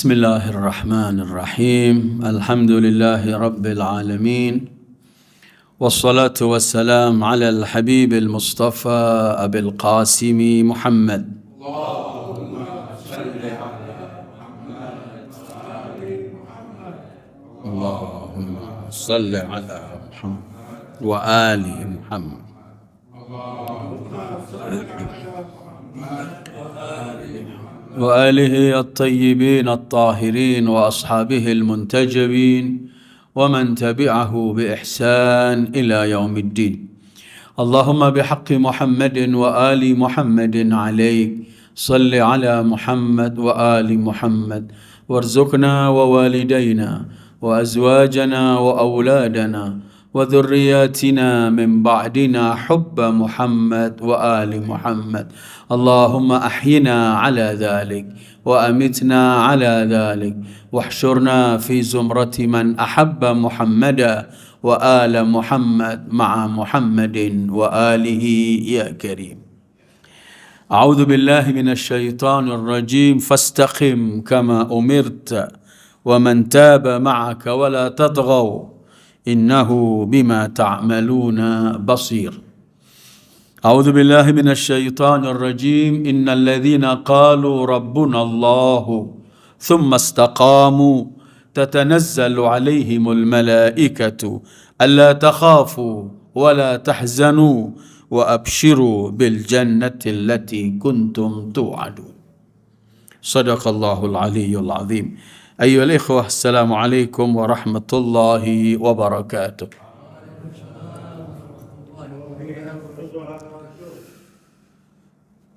Bismillahirrahmanirrahim. Alhamdulillahi Rabbil Alamin. Wassalatu wassalam ala al-habib al-mustafa Abil Qasimi Muhammad. Allahumma salli ala Muhammad wa ali Muhammad. وآله الطيبين الطاهرين وأصحابه المنتجبين ومن تبعه بإحسان إلى يوم الدين. اللهم بحق محمد وآل محمد عليك صل على محمد وآل محمد وارزقنا ووالدينا وأزواجنا وأولادنا وذرياتنا من بعدنا حب محمد وآل محمد. اللهم أحينا على ذلك وأمتنا على ذلك واحشرنا في زمرة من أحب محمدا وآل محمد مع محمد وآله يا كريم. أعوذ بالله من الشيطان الرجيم. فاستقم كما أمرت ومن تاب معك ولا تطغوا إنه بما تعملون بصير. أعوذ بالله من الشيطان الرجيم. إن الذين قالوا ربنا الله ثم استقاموا تتنزل عليهم الملائكة ألا تخافوا ولا تحزنوا وأبشروا بالجنة التي كنتم توعدون. صدق الله العلي العظيم. أيها الإخوة، السلام عليكم ورحمة الله وبركاته.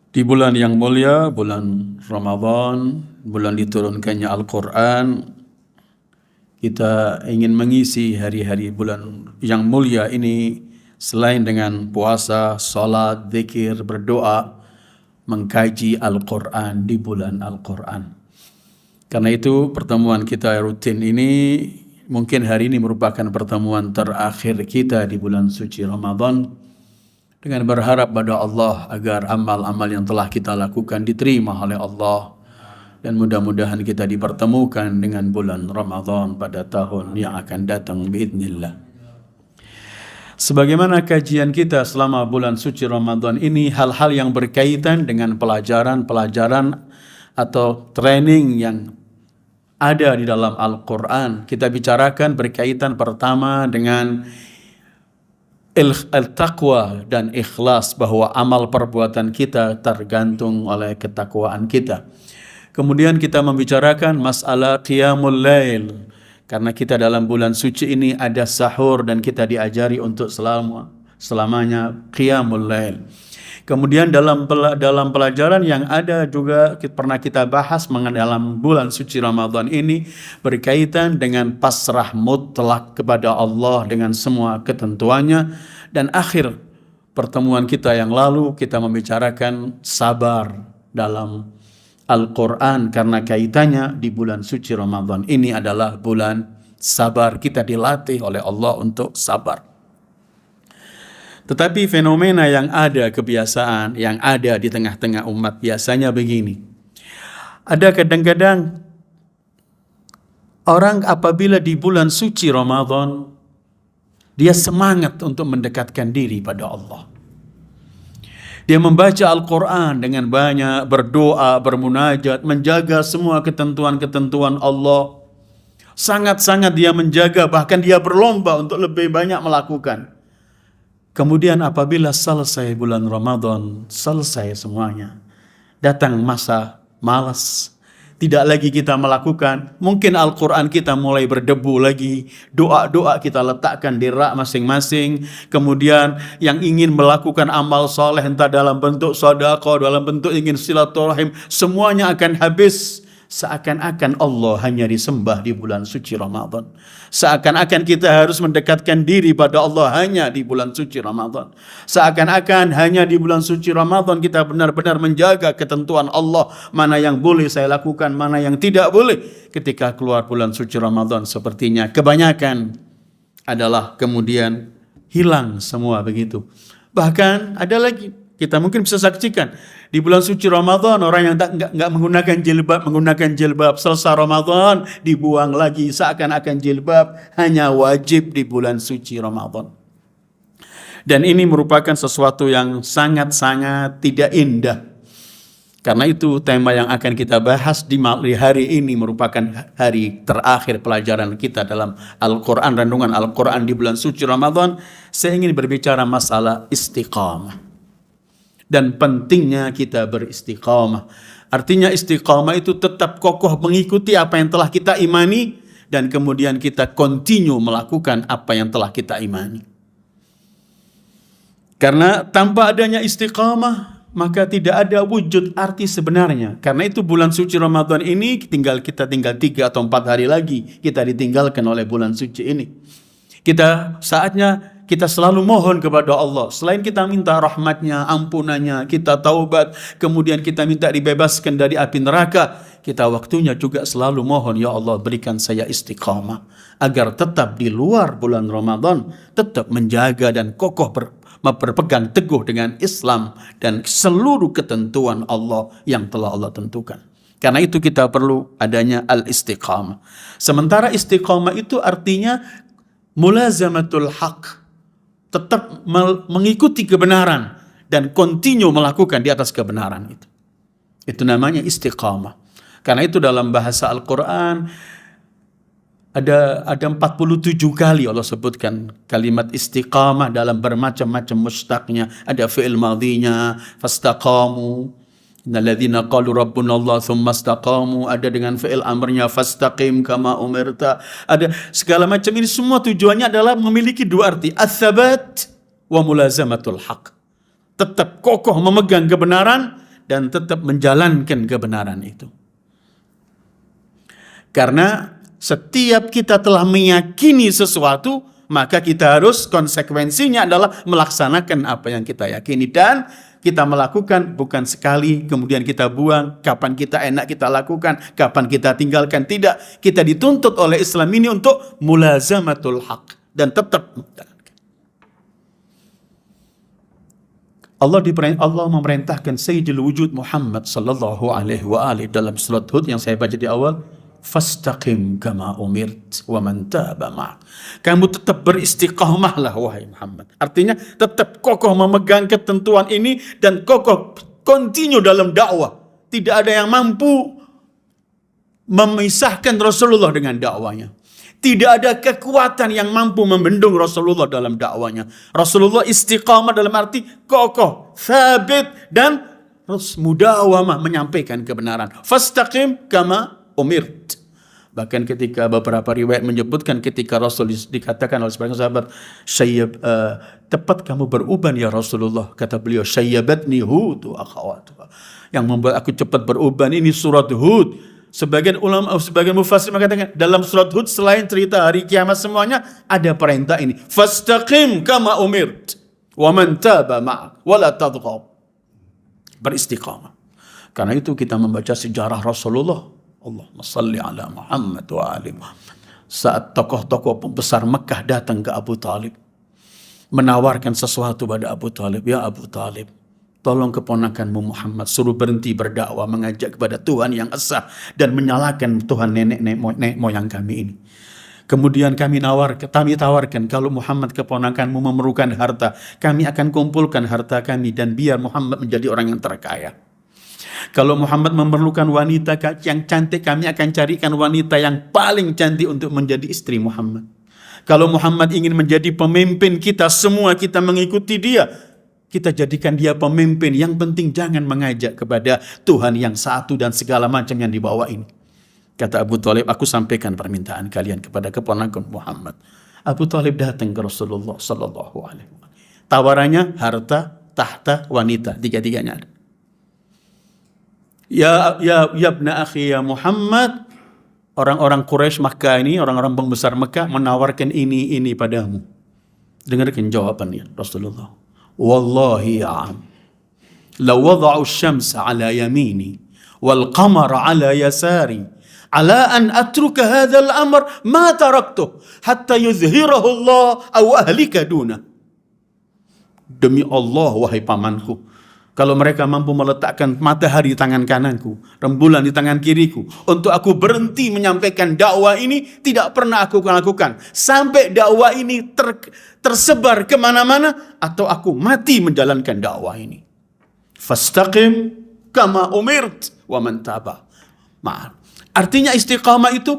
Di bulan yang mulia, bulan Ramadan, bulan diturunkannya Al-Quran, kita ingin mengisi hari-hari bulan yang mulia ini selain dengan puasa, salat, zikir, berdoa, mengkaji Al-Quran di bulan Al-Quran. Karena itu pertemuan kita rutin ini mungkin hari ini merupakan pertemuan terakhir kita di bulan suci Ramadan, dengan berharap pada Allah agar amal-amal yang telah kita lakukan diterima oleh Allah, dan mudah-mudahan kita dipertemukan dengan bulan Ramadan pada tahun yang akan datang biidznillah. Sebagaimana kajian kita selama bulan suci Ramadan ini, hal-hal yang berkaitan dengan pelajaran-pelajaran atau training yang ada di dalam Al-Quran. Kita bicarakan berkaitan pertama dengan al-taqwa dan ikhlas, bahwa amal perbuatan kita tergantung oleh ketakwaan kita. Kemudian kita membicarakan masalah qiyamul lail, karena kita dalam bulan suci ini ada sahur dan kita diajari untuk selamanya qiyamul lail. Kemudian dalam pelajaran yang ada juga pernah kita bahas mengenai dalam bulan suci Ramadan ini berkaitan dengan pasrah mutlak kepada Allah dengan semua ketentuannya. Dan akhir pertemuan kita yang lalu kita membicarakan sabar dalam Al-Quran, karena kaitannya di bulan suci Ramadan ini adalah bulan sabar. Kita dilatih oleh Allah untuk sabar. Tetapi fenomena yang ada, kebiasaan yang ada di tengah-tengah umat biasanya begini. Ada kadang-kadang orang apabila di bulan suci Ramadan, dia semangat untuk mendekatkan diri pada Allah. Dia membaca Al-Quran dengan banyak, berdoa, bermunajat, menjaga semua ketentuan-ketentuan Allah. Sangat-sangat dia menjaga, bahkan dia berlomba untuk lebih banyak melakukan. Kemudian apabila selesai bulan Ramadan, selesai semuanya, datang masa malas, tidak lagi kita melakukan. Mungkin Al-Quran kita mulai berdebu lagi, doa-doa kita letakkan di rak masing-masing. Kemudian yang ingin melakukan amal soleh, entah dalam bentuk sedekah, dalam bentuk ingin silaturahim, semuanya akan habis. Seakan-akan Allah hanya disembah di bulan suci Ramadan. Seakan-akan kita harus mendekatkan diri pada Allah hanya di bulan suci Ramadan. Seakan-akan hanya di bulan suci Ramadan kita benar-benar menjaga ketentuan Allah. Mana yang boleh saya lakukan, mana yang tidak boleh. Ketika keluar bulan suci Ramadan, sepertinya kebanyakan adalah kemudian hilang semua begitu. Bahkan ada lagi Kita mungkin bisa saksikan di bulan suci Ramadan orang yang nggak menggunakan jilbab selesai Ramadan dibuang lagi seakan-akan jilbab hanya wajib di bulan suci Ramadan. Dan ini merupakan sesuatu yang sangat-sangat tidak indah. Karena itu tema yang akan kita bahas di hari ini merupakan hari terakhir pelajaran kita dalam Al-Quran, renungan Al-Quran di bulan suci Ramadan. Saya ingin berbicara masalah istiqamah. Dan pentingnya kita beristiqamah. Artinya istiqamah itu tetap kokoh mengikuti apa yang telah kita imani dan kemudian kita continue melakukan apa yang telah kita imani. Karena tanpa adanya istiqamah maka tidak ada wujud arti sebenarnya. Karena itu bulan suci Ramadan ini tinggal 3 atau 4 hari lagi kita ditinggalkan oleh bulan suci ini. Saatnya kita selalu mohon kepada Allah. Selain kita minta rahmatnya, ampunannya, kita taubat, kemudian kita minta dibebaskan dari api neraka, kita waktunya juga selalu mohon, ya Allah berikan saya istiqamah. Agar tetap di luar bulan Ramadan, tetap menjaga dan kokoh berpegang teguh dengan Islam dan seluruh ketentuan Allah yang telah Allah tentukan. Karena itu kita perlu adanya al-istiqamah. Sementara istiqamah itu artinya mulazamatul haq. Tetap mengikuti kebenaran dan continue melakukan di atas kebenaran itu. Itu namanya istiqamah. Karena itu dalam bahasa Al-Quran ada 47 kali Allah sebutkan kalimat istiqamah dalam bermacam-macam mustaqnya. Ada fi'il madhinya, fastaqamu. Innalladzina qalu rabbuna Allah thumma istaqamu. Ada dengan fi'il amrnya fastaqim kama umirta. Ada segala macam ini semua tujuannya adalah memiliki 2 arti, ats-tsabat wa mulazamatul haq. Tetap kokoh memegang kebenaran dan tetap menjalankan kebenaran itu. Karena setiap kita telah meyakini sesuatu, maka kita harus konsekuensinya adalah melaksanakan apa yang kita yakini. Dan kita melakukan bukan sekali, kemudian kita buang. Kapan kita enak kita lakukan, kapan kita tinggalkan. Tidak, kita dituntut oleh Islam ini untuk mulazamatul haq. Dan tetap menjalankan. Allah memerintahkan Sayyidul Wujud Muhammad sallallahu alaihi wa alihi dalam surat Hud yang saya baca di awal. Fastaqim kama umirt wa man taba ma'ak. Kamu tetap beristiqamahlah wahai Muhammad. Artinya tetap kokoh memegang ketentuan ini dan kokoh continue dalam dakwah. Tidak ada yang mampu memisahkan Rasulullah dengan dakwanya. Tidak ada kekuatan yang mampu membendung Rasulullah dalam dakwanya. Rasulullah istiqamah dalam arti kokoh, sabit dan terus mudawamah menyampaikan kebenaran. Fastaqim kama umirt. Bahkan ketika beberapa riwayat menyebutkan ketika Rasul dikatakan oleh sebagian sahabat, tepat kamu beruban ya Rasulullah. Kata beliau, syayyabatni Hud wa akhawatuha. Yang membuat aku cepat beruban ini surat Hud. Sebagian ulama, sebagian mufassir mengatakan dalam surat Hud selain cerita hari kiamat semuanya ada perintah ini. Fastaqim kama umirt wa man taba ma'ak wa la tadghaw. Beristiqamah. Karena itu kita membaca sejarah Rasulullah. Allahumma salli ala Muhammad wa ali Muhammad. Saat tokoh-tokoh pembesar Mekah datang ke Abu Talib, menawarkan sesuatu pada Abu Talib. Ya Abu Talib, tolong keponakanmu Muhammad suruh berhenti berdakwah, mengajak kepada Tuhan yang esa dan menyalahkan Tuhan nenek moyang kami ini. Kemudian kami tawarkan kalau Muhammad keponakanmu memerlukan harta, kami akan kumpulkan harta kami dan biar Muhammad menjadi orang yang terkaya. Kalau Muhammad memerlukan wanita yang cantik, kami akan carikan wanita yang paling cantik untuk menjadi istri Muhammad. Kalau Muhammad ingin menjadi pemimpin kita, semua kita mengikuti dia. Kita jadikan dia pemimpin. Yang penting jangan mengajak kepada Tuhan yang satu dan segala macam yang dibawa ini. Kata Abu Talib, aku sampaikan permintaan kalian kepada keponakan Muhammad. Abu Talib datang ke Rasulullah sallallahu alaihi wasallam. Tawarannya harta, tahta, wanita, tiga-tiganya ada. Ya ibna akhi ya Muhammad, orang-orang Quraisy Makkah ini, orang-orang pembesar Makkah menawarkan ini padamu. Dengarkan jawabannya Rasulullah. Wallahi ya am, law wada'u asy-syamsa ala yamini wal qamara ala yasari ala an atruka hadzal amr ma taraktuh hatta yuzhirahu Allah aw ahlika duna. Demi Allah wahai pamanku, Kalau mereka mampu meletakkan matahari di tangan kananku, rembulan di tangan kiriku, untuk aku berhenti menyampaikan dakwah ini, tidak pernah aku lakukan. Sampai dakwah ini tersebar kemana-mana, atau aku mati menjalankan dakwah ini. Fastaqim kama umirt wa man taba. Maaf. Artinya istiqamah itu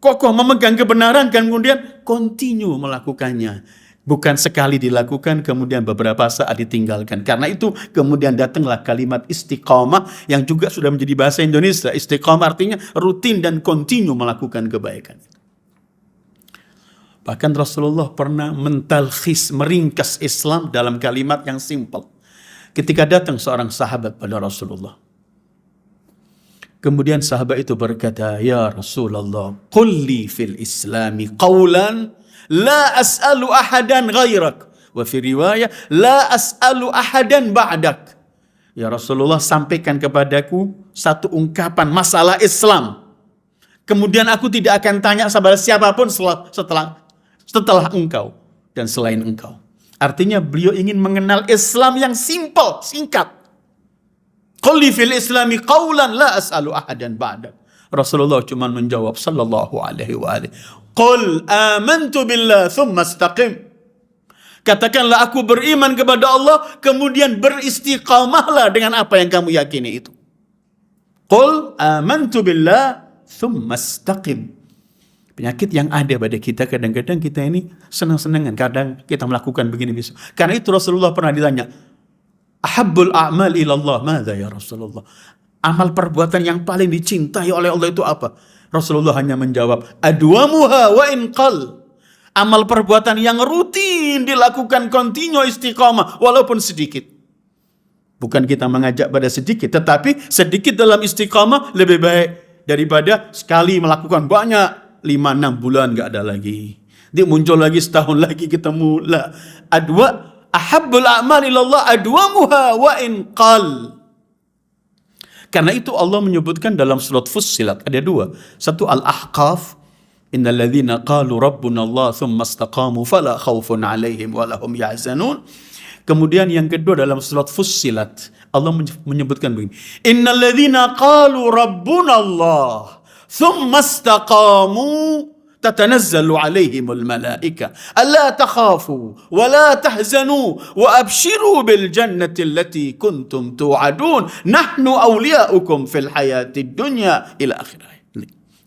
kokoh memegang kebenaran, kemudian continue melakukannya. Bukan sekali dilakukan, kemudian beberapa saat ditinggalkan. Karena itu kemudian datanglah kalimat istiqamah yang juga sudah menjadi bahasa Indonesia. Istiqamah artinya rutin dan continue melakukan kebaikan. Bahkan Rasulullah pernah mentalkhis, meringkas Islam dalam kalimat yang simpel. Ketika datang seorang sahabat pada Rasulullah. Kemudian sahabat itu berkata, "Ya Rasulullah, qul li fil islami qawlan la as'alu ahadan ghairak." Wa fi riwayah, la as'alu ahadan ba'dak. Ya Rasulullah, sampaikan kepadaku satu ungkapan masalah Islam. Kemudian aku tidak akan tanya kepada siapapun setelah engkau dan selain engkau. Artinya beliau ingin mengenal Islam yang simpel, singkat. Qul li fil islami qawlan la as'alu ahadan ba'dak. Rasulullah cuma menjawab sallallahu alaihi wa alihi, "Qul amantu billah thumma istaqim." Katakanlah aku beriman kepada Allah, kemudian beristiqamahlah dengan apa yang kamu yakini itu. Qul amantu billah thumma istaqim. Penyakit yang ada pada kita, kadang-kadang kita ini senang-senangan, kadang kita melakukan begini besok. Karena itu Rasulullah pernah ditanya, "Ahabbul a'mal ilallah madza ya Rasulullah?" Amal perbuatan yang paling dicintai oleh Allah itu apa? Rasulullah hanya menjawab, "Adwamuha wa in qal." Amal perbuatan yang rutin dilakukan kontinu istiqamah walaupun sedikit. Bukan kita mengajak pada sedikit, tetapi sedikit dalam istiqamah lebih baik daripada sekali melakukan banyak, 5-6 bulan gak ada lagi. Dia muncul lagi setahun lagi ketemu. La. Ahabbul a'mal ilallah adwamuha wa in qal. Karena itu Allah menyebutkan dalam surat Fussilat ada dua. Satu Al-Ahqaf, innal ladzina qalu rabbuna Allah tsumma istaqamu fala khaufun 'alaihim wa lahum yahzanun. Kemudian yang kedua dalam surat Fussilat Allah menyebutkan begini, innal ladzina qalu rabbuna Allah tsumma istaqamu tatanazzalu 'alaihimul malaika alla takhafu wa la tahzanu wa abshiru bil jannati allati kuntum tu'adun nahnu awliya'ukum fil hayatid dunya ila akhirah.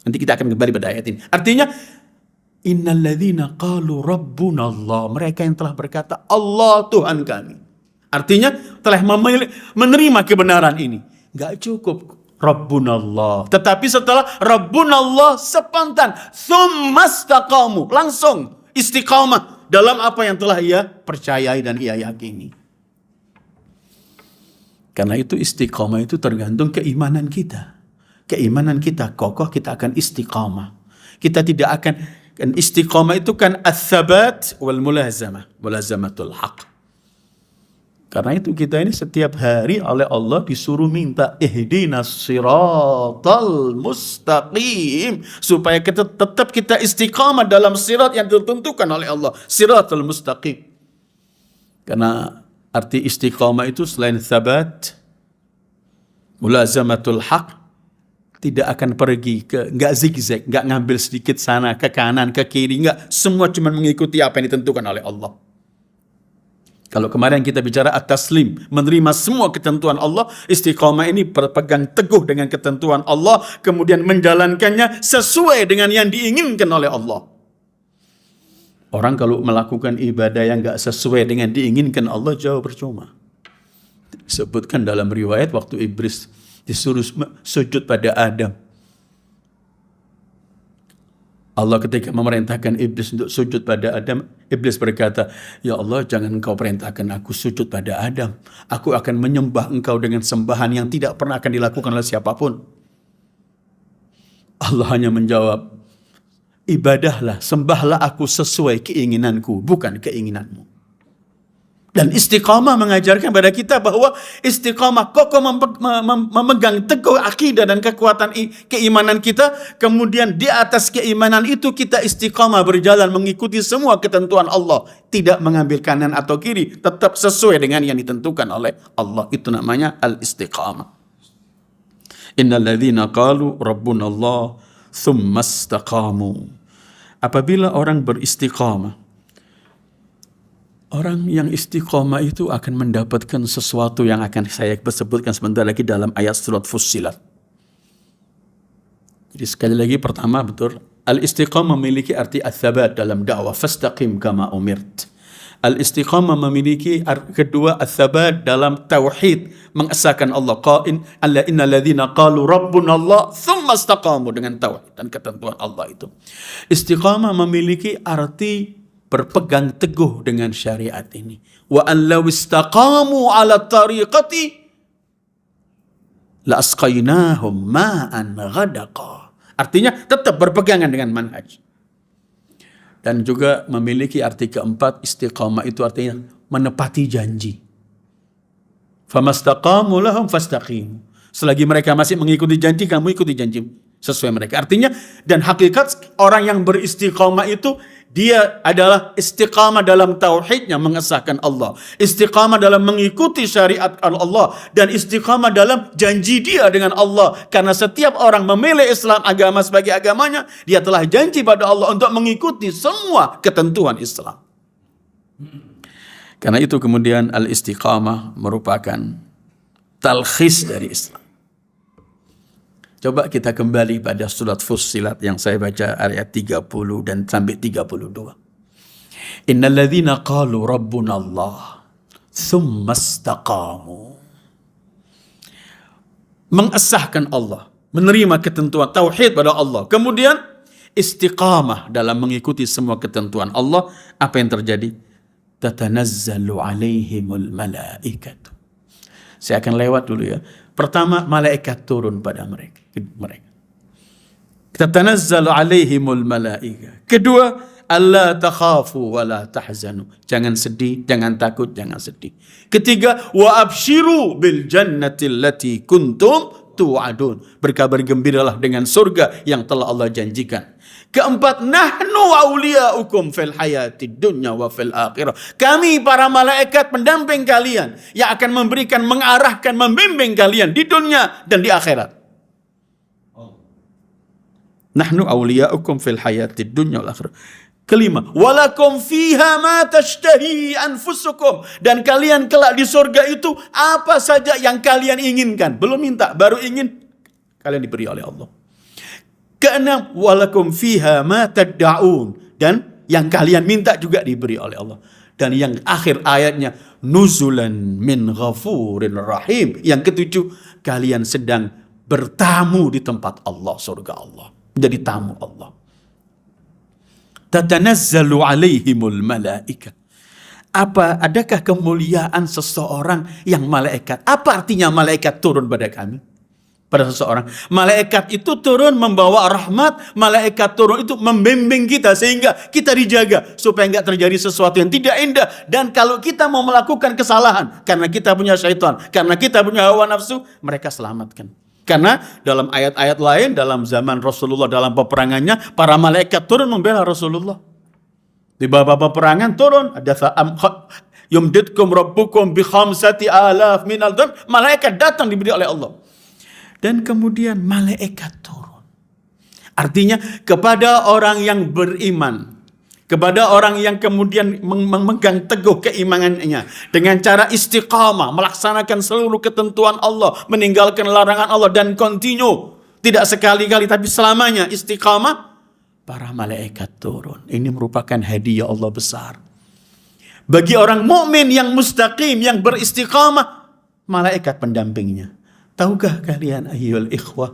Nanti kita akan kembali pada ayat ini. Artinya innal ladzina qalu rabbuna Allah, mereka yang telah berkata Allah Tuhan kami. Artinya telah menerima kebenaran ini. Enggak cukup Rabbunallah. Tetapi setelah Rabbunallah spontan, tsumastaqamu, langsung istiqamah dalam apa yang telah ia percayai dan ia yakini. Karena itu istiqamah itu tergantung keimanan kita. Keimanan kita kokoh, kita akan istiqamah. Kita tidak akan, istiqamah itu kan ats-tsabat wal mulazamah, mulazamatul haq. Karena itu kita ini setiap hari oleh Allah disuruh minta ihdinas siratal mustaqim, supaya kita tetap kita istiqamah dalam sirat yang ditentukan oleh Allah, siratal mustaqim. Karena arti istiqamah itu selain tsabat, mulazamatul haq, tidak akan pergi ke, enggak zigzag, enggak ngambil sedikit sana ke kanan ke kiri, enggak, semua cuma mengikuti apa yang ditentukan oleh Allah. Kalau kemarin kita bicara at-taslim, menerima semua ketentuan Allah, istiqamah ini berpegang teguh dengan ketentuan Allah, kemudian menjalankannya sesuai dengan yang diinginkan oleh Allah. Orang kalau melakukan ibadah yang enggak sesuai dengan diinginkan Allah, jauh percuma. Disebutkan dalam riwayat waktu Iblis disuruh sujud pada Adam. Allah ketika memerintahkan Iblis untuk sujud pada Adam, Iblis berkata, "Ya Allah, jangan engkau perintahkan aku sujud pada Adam. Aku akan menyembah engkau dengan sembahan yang tidak pernah akan dilakukan oleh siapapun." Allah hanya menjawab, "Ibadahlah, sembahlah aku sesuai keinginanku, bukan keinginanmu." Dan istiqamah mengajarkan kepada kita bahwa istiqamah kokoh memegang teguh akidah dan kekuatan keimanan kita. Kemudian di atas keimanan itu kita istiqamah berjalan mengikuti semua ketentuan Allah. Tidak mengambil kanan atau kiri. Tetap sesuai dengan yang ditentukan oleh Allah. Itu namanya al-istiqamah. Innal ladzina qalu rabbunallah tsumma istaqamu. Apabila orang beristiqamah, orang yang istiqamah itu akan mendapatkan sesuatu yang akan saya sebutkan sebentar lagi dalam ayat surat Fussilat. Jadi sekali lagi pertama betul, al-istiqamah memiliki arti al-thabat dalam dakwah, fastaqim kama umirt. Al-istiqamah memiliki kedua al-thabat dalam tauhid, mengesahkan Allah. Innal ladzina qalu rabbunallah tsumma istaqamu, dengan tauhid dan ketentuan Allah itu. Istiqamah memiliki arti berpegang teguh dengan syariat ini. Wa an law istaqamu ala tariqati la asqainahum ma'an ghadaqa. Artinya tetap berpegangan dengan manhaj. Dan juga memiliki arti keempat, istiqamah itu artinya menepati janji. Famastaqamu lahum fastaqim. Selagi mereka masih mengikuti janji, kamu ikuti janji sesuai mereka. Artinya, dan hakikat orang yang beristiqamah itu, dia adalah istiqamah dalam tauhidnya, mengesahkan Allah. Istiqamah dalam mengikuti syariat Allah. Dan istiqamah dalam janji dia dengan Allah. Karena setiap orang memilih Islam agama sebagai agamanya, dia telah janji pada Allah untuk mengikuti semua ketentuan Islam. Karena itu kemudian al-istiqamah merupakan talkhis dari Islam. Coba kita kembali pada surat Fussilat yang saya baca ayat 30 dan sampai 32. Innal ladzina qalu rabbunallah tsumma istaqamu. Mengesahkan Allah, menerima ketentuan tauhid pada Allah. Kemudian istiqamah dalam mengikuti semua ketentuan Allah. Apa yang terjadi? Tatanazzalu alaihimul malaikatu. Saya akan lewat dulu ya. Pertama, malaikat turun pada mereka. Tatanazzalu alaihimul malaika. Kedua, alla takhafu wa la tahzanu. Jangan sedih, jangan takut, jangan sedih. Ketiga, wa abshiru bil jannati allati kuntum tu'adun. Berkabar gembiralah dengan surga yang telah Allah janjikan. Keempat, nahnu awliyaukum fil hayati dunya wa fil akhirah. Kami para malaikat pendamping kalian yang akan memberikan, mengarahkan, membimbing kalian di dunia dan di akhirat. Nahnu awliyaukum fil hayati dunya wal akhirah. Kelima, walakum fiha ma tashtahi anfusukum. Dan kalian kelak di surga itu apa saja yang kalian inginkan. Belum minta, baru ingin, kalian diberi oleh Allah. Keenam, walakum fiha ma tad'aun. Dan yang kalian minta juga diberi oleh Allah. Dan yang akhir ayatnya, nuzulan min ghafurin rahim. Yang ketujuh, kalian sedang bertamu di tempat Allah, surga Allah. Menjadi tamu Allah. Tatanazzalu alaihimul malaika. Adakah kemuliaan seseorang yang malaikat? Apa artinya malaikat turun pada kami? Pada seseorang. Malaikat itu turun membawa rahmat. Malaikat turun itu membimbing kita sehingga kita dijaga supaya enggak terjadi sesuatu yang tidak indah. Dan kalau kita mau melakukan kesalahan karena kita punya syaitan, karena kita punya hawa nafsu, mereka selamatkan. Karena dalam ayat-ayat lain, dalam zaman Rasulullah, dalam peperangannya, para malaikat turun membela Rasulullah. Di bawah peperangan turun, ada yumdidkum rabbukum bi khamsati alaf minal dhan. Malaikat datang diberi oleh Allah. Dan kemudian malaikat turun. Artinya kepada orang yang beriman, kepada orang yang kemudian memegang teguh keimanannya dengan cara istiqamah, melaksanakan seluruh ketentuan Allah, meninggalkan larangan Allah dan continue, tidak sekali-kali tapi selamanya istiqamah, para malaikat turun. Ini merupakan hadiah Allah besar bagi orang mukmin yang mustaqim, yang beristiqamah, malaikat pendampingnya. Tahukah kalian ayyuhal ikhwah,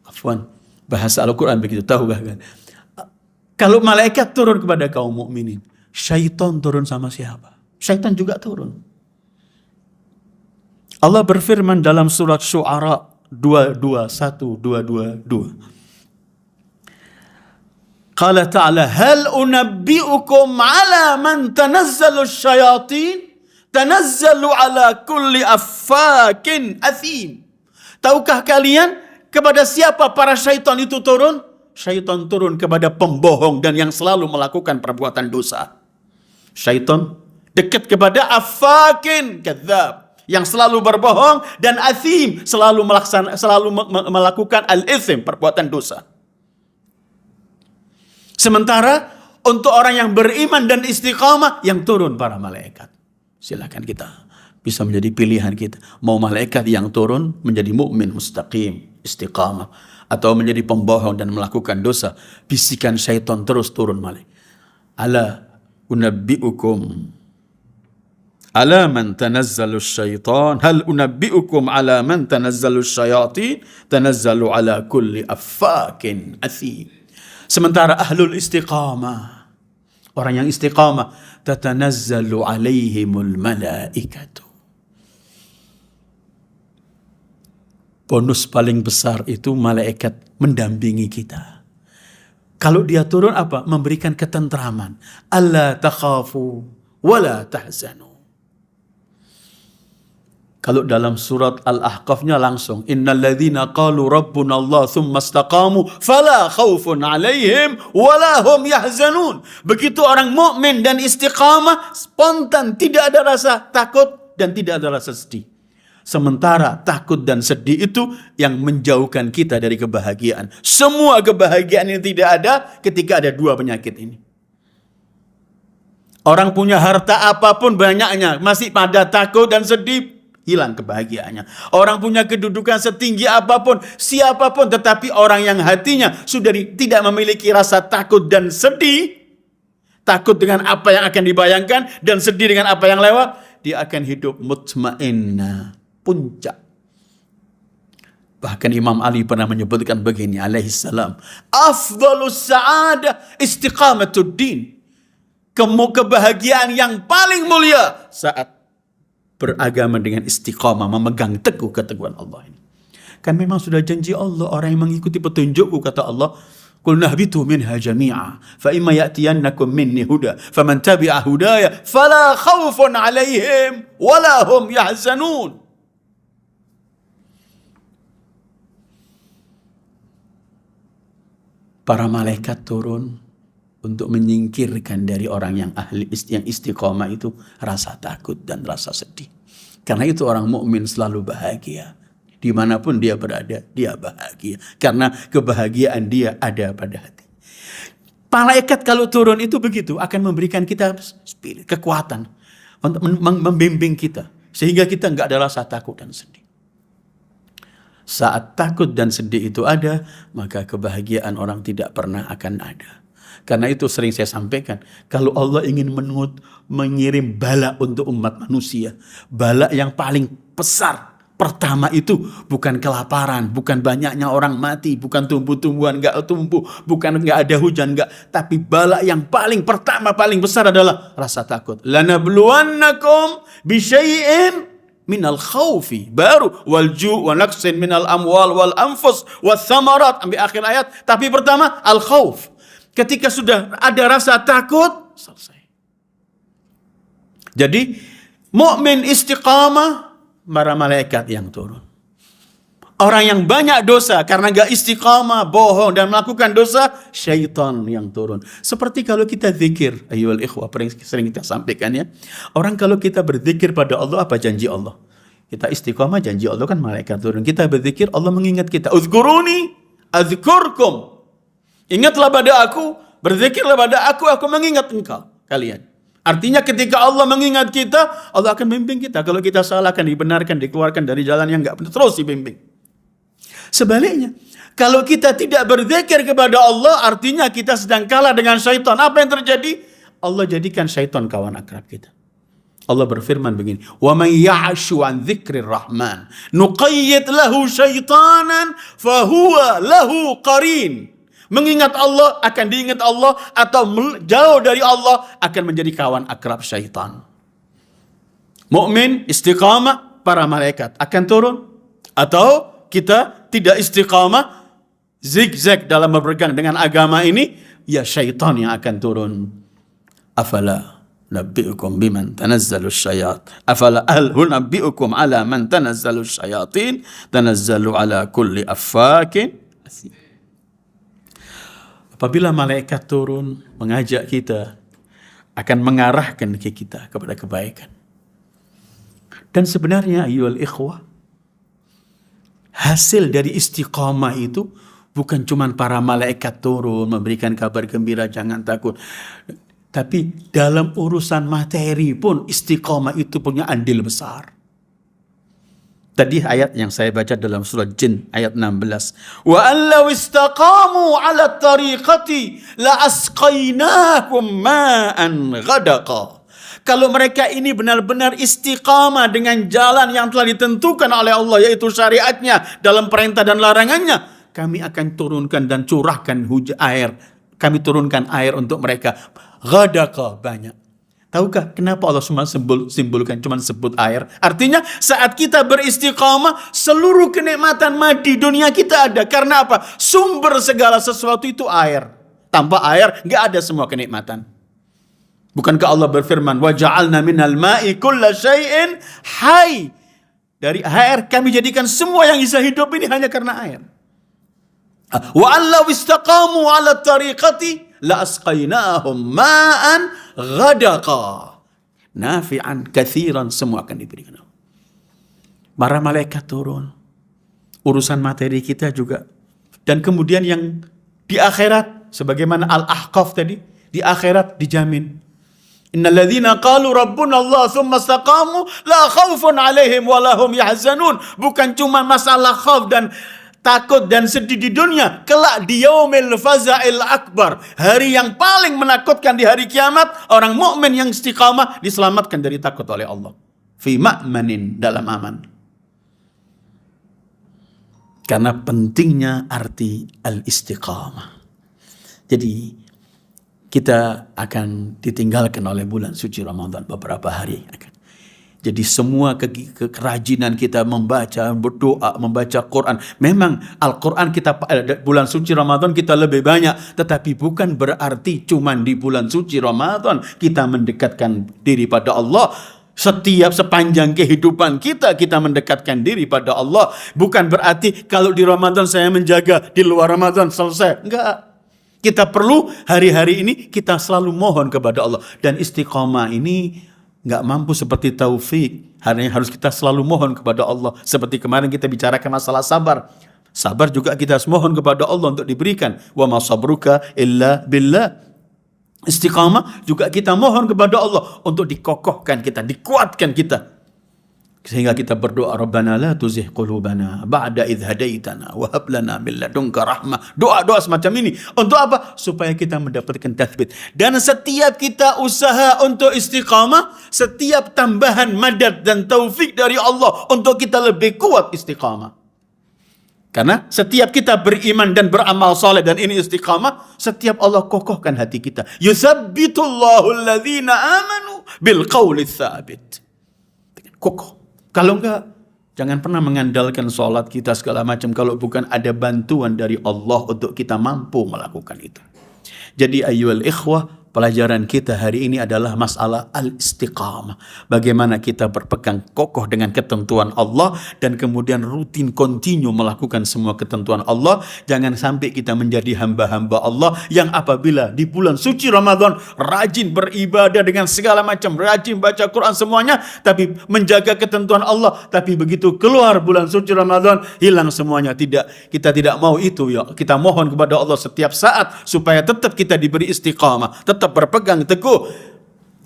afwan, bahasa Al-Quran begitu, tahukah kalian? Kalau malaikat turun kepada kaum mukminin, syaitan turun sama siapa? Syaitan juga turun. Allah berfirman dalam surat Syu'ara 221-222. Qala ta'ala, hal unabbi'ukum ala man tanazzalu syayatin? tanazzalu ala kulli affakin athim. Tahukah kalian kepada siapa para syaitan itu turun? Syaitan turun kepada pembohong dan yang selalu melakukan perbuatan dosa. Syaitan dekat kepada affakin kadzab, yang selalu berbohong, dan athim, selalu melakukan al-ithim, perbuatan dosa. Sementara untuk orang yang beriman dan istiqamah, yang turun para malaikat. Silakan kita, bisa menjadi pilihan kita. Mau malaikat yang turun menjadi mukmin mustaqim, istiqamah, atau menjadi pembohong dan melakukan dosa. Bisikan syaitan terus turun malaikat. Ala unabbi'ukum ala man tanazzalu syaitan, hal unabbi'ukum ala man tanazzalu syayatin, tanazzalu ala kulli affakin athim. Sementara ahlul istiqamah, orang yang istiqamah, tatanazzalu alaihimul malaikatu. Bonus paling besar itu malaikat mendampingi kita. Kalau dia turun apa? Memberikan ketentraman. Alla takhafu wala tahzanu. Kalau dalam surat Al-Ahqafnya langsung, innalladzina qalu rabbuna Allah thumma istaqamu fala khaufun alaihim wala hum yahzanun. Begitu orang mukmin dan istiqamah, spontan, tidak ada rasa takut dan tidak ada rasa sedih. Sementara takut dan sedih itu yang menjauhkan kita dari kebahagiaan. Semua kebahagiaan yang tidak ada ketika ada dua penyakit ini. Orang punya harta apapun banyaknya, masih pada takut dan sedih, hilang kebahagiaannya. Orang punya kedudukan setinggi apapun, siapapun, tetapi orang yang hatinya sudah tidak memiliki rasa takut dan sedih, takut dengan apa yang akan dibayangkan dan sedih dengan apa yang lewat, dia akan hidup mutmainnah, puncak. Bahkan Imam Ali pernah menyebutkan begini alaihi salam, afdhalus sa'adah istiqamatud din. Kebahagiaan yang paling mulia saat beragama dengan istiqamah, memegang teguh keteguhan Allah ini. Kan memang sudah janji Allah, orang yang mengikuti petunjukku, kata Allah, qul nahbitu minha jami'a fa imma ya'tiyannakum minni huda faman tabi'a hudaya fala khaufun 'alaihim wala hum yahzanun. Para malaikat turun untuk menyingkirkan dari orang yang yang istiqamah itu rasa takut dan rasa sedih. Karena itu orang mukmin selalu bahagia. Dimanapun dia berada, dia bahagia. Karena kebahagiaan dia ada pada hati. Malaikat kalau turun itu begitu, akan memberikan kita spirit, kekuatan untuk membimbing kita. Sehingga kita nggak ada rasa takut dan sedih. Saat takut dan sedih itu ada, maka kebahagiaan orang tidak pernah akan ada. Karena itu sering saya sampaikan, kalau Allah ingin mengirim bala untuk umat manusia, bala yang paling besar, pertama itu bukan kelaparan, bukan banyaknya orang mati, bukan tumbuh-tumbuhan nggak tumbuh, bukan nggak ada hujan, nggak, tapi bala yang paling pertama, paling besar adalah rasa takut. Lanabluwannakum bisyai'in minal khawfi, baru wal ju' wa naqsin minal amwal wal anfus was samarat, sampai akhir ayat. Tapi pertama al khawf. Ketika sudah ada rasa takut, selesai. Jadi mukmin istiqamah, para malaikat yang turun. Orang yang banyak dosa karena gak istiqamah, bohong dan melakukan dosa, syaitan yang turun. Seperti kalau kita zikir, ayyuhal ikhwah, sering kita sampaikan ya. Orang kalau kita berzikir pada Allah, apa janji Allah? Kita istiqamah, janji Allah kan malaikat turun. Kita berzikir, Allah mengingat kita. Uzkuruni azkurkum. Ingatlah pada aku, berzikirlah pada aku mengingat engkau, kalian. Artinya ketika Allah mengingat kita, Allah akan membimbing kita. Kalau kita salah akan dibenarkan, dikeluarkan dari jalan yang gak benar, terus dibimbing. Sebaliknya, kalau kita tidak berzikir kepada Allah, artinya kita sedang kalah dengan syaitan. Apa yang terjadi? Allah jadikan syaitan kawan akrab kita. Allah berfirman begini, "Wa man ya'shu 'an dzikrir rahman, nuqayyid lahu syaitanan fahuwa lahu qarin." Mengingat Allah, akan diingat Allah, atau jauh dari Allah, akan menjadi kawan akrab syaitan. Mukmin istiqamah, para malaikat akan turun, atau kita tidak istiqamah, zigzag dalam berpegang dengan agama ini, ya syaitan yang akan turun. Afala nabbi'ukum biman tanazzalu syayat afala nabbi'ukum ala man tanazzalu syayatin tanazzalu ala kulli affakin asim. Apabila malaikat turun mengajak kita, akan mengarahkan kita kepada kebaikan. Dan sebenarnya ayyuhal ikhwah, hasil dari istiqamah itu bukan cuma para malaikat turun memberikan kabar gembira jangan takut. Tapi dalam urusan materi pun istiqamah itu punya andil besar. Tadi ayat yang saya baca dalam surah Jin ayat 16. Wa allau istaqamu ala tariqati la asqainahum ma'an ghadaqa. Kalau mereka ini benar-benar istiqamah dengan jalan yang telah ditentukan oleh Allah, yaitu syariatnya dalam perintah dan larangannya, kami akan turunkan dan curahkan air. Kami turunkan air untuk mereka. Ghadaqa, banyak. Tahukah kenapa Allah cuma simbolkan cuma sebut air? Artinya saat kita beristiqamah, seluruh kenikmatan madi dunia kita ada. Karena apa? Sumber segala sesuatu itu air. Tanpa air nggak ada semua kenikmatan. Bukankah Allah berfirman, "Wa ja'alna minal ma'i kulla syai'in hayy." Dari air kami jadikan semua yang bisa hidup ini hanya karena air. Wa allau istaqamu ala tariqati la asqainahum ma'an ghadaqa nafi'an katsiran, semua akan diberikan. Para malaikat turun, urusan materi kita juga, dan kemudian yang di akhirat sebagaimana Al-Ahqaf tadi, di akhirat dijamin. Innal ladzina qalu rabbuna Allah tsumma istaqamu la khaufun 'alaihim wa lahum yahzanun. Bukan cuma masalah khauf dan takut dan sedih di dunia, kelak di yaumil faza'il akbar, hari yang paling menakutkan di hari kiamat, orang mukmin yang istiqamah diselamatkan dari takut oleh Allah. Fi ma'manin, dalam aman. Karena pentingnya arti al-istiqamah. Jadi kita akan ditinggalkan oleh bulan suci Ramadan beberapa hari. Jadi semua kerajinan kita membaca, berdoa, membaca Quran. Memang Al-Quran kita bulan suci Ramadan kita lebih banyak. Tetapi bukan berarti cuma di bulan suci Ramadan kita mendekatkan diri pada Allah. Setiap sepanjang kehidupan kita mendekatkan diri pada Allah. Bukan berarti kalau di Ramadan saya menjaga, di luar Ramadan selesai. Enggak. Kita perlu hari-hari ini kita selalu mohon kepada Allah. Dan istiqamah ini nggak mampu seperti taufik. Hanya harus kita selalu mohon kepada Allah. Seperti kemarin kita bicarakan masalah sabar. Sabar juga kita harus mohon kepada Allah untuk diberikan. Wa ma sabruka illa billah. Istiqamah juga kita mohon kepada Allah untuk dikokohkan kita, dikuatkan kita. Sehingga kita berdoa, Rabbana la tuzigh qulubana ba'da idh hadaitana wa hab lana min ladunka rahmah. Doa-doa semacam ini. Untuk apa? Supaya kita mendapatkan tathbit. Dan setiap kita usaha untuk istiqamah, setiap tambahan madad dan taufik dari Allah untuk kita lebih kuat istiqamah. Karena setiap kita beriman dan beramal saleh dan ini istiqamah, setiap Allah kokohkan hati kita. Yuthabbitullahu alladhina amanu bil qawli tsabit. Kokoh. Kalau enggak, jangan pernah mengandalkan sholat kita segala macam kalau bukan ada bantuan dari Allah untuk kita mampu melakukan itu. Jadi ayyuhal ikhwah, pelajaran kita hari ini adalah masalah al-istiqamah. Bagaimana kita berpegang kokoh dengan ketentuan Allah dan kemudian rutin kontinu melakukan semua ketentuan Allah. Jangan sampai kita menjadi hamba-hamba Allah yang apabila di bulan suci Ramadan rajin beribadah dengan segala macam, rajin baca Quran semuanya, tapi menjaga ketentuan Allah. Tapi begitu keluar bulan suci Ramadan, hilang semuanya. Kita tidak mau itu ya. Kita mohon kepada Allah setiap saat supaya tetap kita diberi istiqamah, tetap berpegang teguh,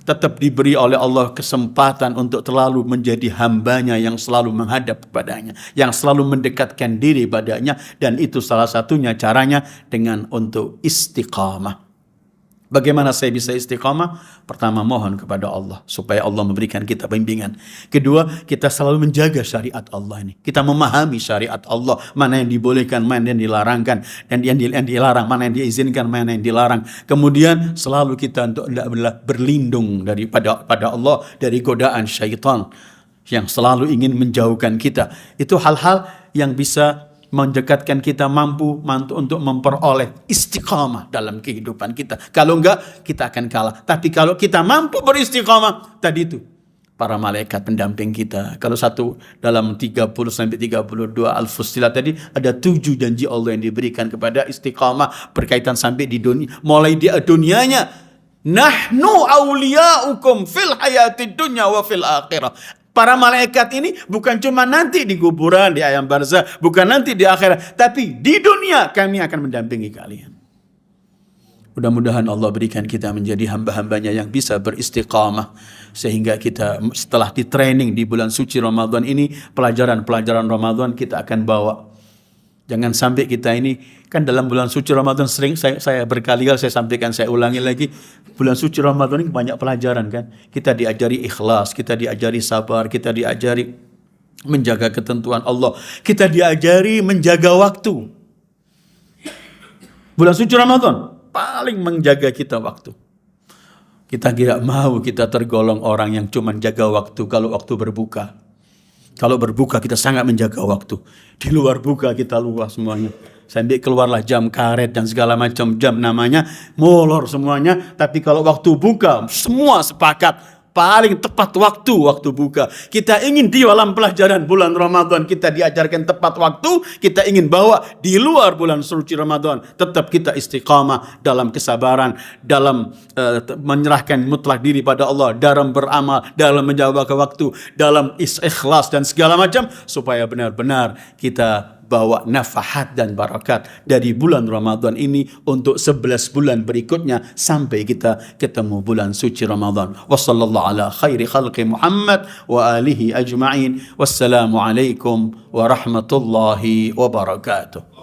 tetap diberi oleh Allah kesempatan untuk selalu menjadi hambanya yang selalu menghadap kepadanya, yang selalu mendekatkan diri padanya, dan itu salah satunya caranya dengan untuk istiqamah. Bagaimana saya bisa istiqamah? Pertama, mohon kepada Allah supaya Allah memberikan kita bimbingan. Kedua, kita selalu menjaga syariat Allah ini. Kita memahami syariat Allah, mana yang dibolehkan, mana yang dilarangkan, dan yang dilarang, mana yang diizinkan, mana yang dilarang. Kemudian selalu kita untuk berlindung pada Allah dari godaan syaitan yang selalu ingin menjauhkan kita. Itu hal-hal yang bisa mendekatkan kita mampu untuk memperoleh istiqamah dalam kehidupan kita. Kalau enggak, kita akan kalah. Tapi kalau kita mampu beristiqamah, tadi itu, para malaikat pendamping kita. Kalau satu dalam 30 sampai 32 Al-Fussilat tadi, ada 7 janji Allah yang diberikan kepada istiqamah berkaitan sampai di dunia. Mulai di dunianya, nahnu awliya'ukum fil hayatid dunya wa fil akhirah. Para malaikat ini bukan cuma nanti di kuburan, di alam barzah, bukan nanti di akhirat, tapi di dunia kami akan mendampingi kalian. Mudah-mudahan Allah berikan kita menjadi hamba-hambanya yang bisa beristiqamah, sehingga kita setelah di training di bulan suci Ramadan ini, pelajaran-pelajaran Ramadan kita akan bawa. Jangan sampai kita ini, kan dalam bulan suci Ramadan sering saya berkali-kali saya sampaikan, saya ulangi lagi, bulan suci Ramadan ini banyak pelajaran kan. Kita diajari ikhlas, kita diajari sabar, kita diajari menjaga ketentuan Allah, kita diajari menjaga waktu. Bulan suci Ramadan paling menjaga kita waktu. Kita tidak mau kita tergolong orang yang cuma jaga waktu kalau waktu berbuka. Kalau berbuka kita sangat menjaga waktu. Di luar buka kita luas semuanya. Sampai keluarlah jam karet dan segala macam jam namanya. Molor semuanya. Tapi kalau waktu buka semua sepakat. Paling tepat waktu buka. Kita ingin di dalam pelajaran bulan Ramadan kita diajarkan tepat waktu. Kita ingin bawa di luar bulan suci Ramadan. Tetap kita istiqamah dalam kesabaran. Dalam menyerahkan mutlak diri pada Allah. Dalam beramal. Dalam menjaga waktu. Dalam ikhlas dan segala macam. Supaya benar-benar kita bawa nafahat dan barakat dari bulan Ramadan ini untuk 11 bulan berikutnya sampai kita ketemu bulan suci Ramadan. Wassallallahu ala khairi khalqi Muhammad wa alihi ajma'in. Wassalamu alaikum warahmatullahi wabarakatuh.